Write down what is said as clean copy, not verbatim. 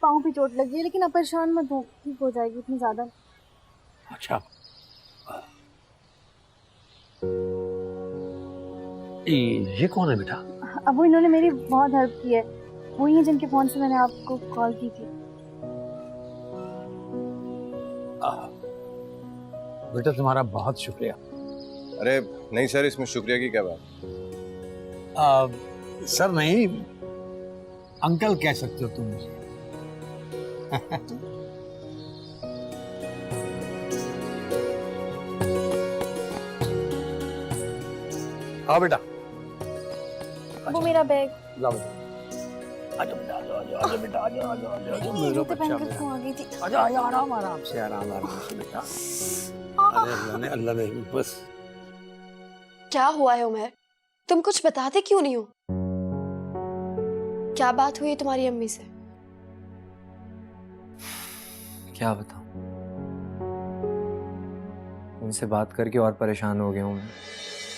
पाँव पे चोट लगी है, लेकिन आप परेशान मत हो, ठीक हो जाएगी, इतनी ज्यादा। अच्छा, ये कौन है बेटा? अब वो इन्होंने मेरी बहुत हेल्प की है, वही है जिनके फोन से मैंने आपको कॉल की थी। बेटा तुम्हारा बहुत शुक्रिया। अरे नहीं सर, इसमें शुक्रिया की क्या बात। सर नहीं, अंकल कह सकते हो तुम मुझे। आओ बेटा। वो मेरा बैग। लाओ बेटा। आजा बेटा, आजा बेटा, आजा मेरा जूते बच्चा पहन कर मेरा। क्यों आ गई थी? आजा आजा, आराम आराम से, आराम आराम से बेटा। अरे अल्लाह ने बस। क्या हुआ है उमर? तुम कुछ बताते क्यों नहीं हो? क्या बात हुई है तुम्हारी अम्मी से? क्या बताऊं, उनसे बात करके और परेशान हो गया हूं मैं।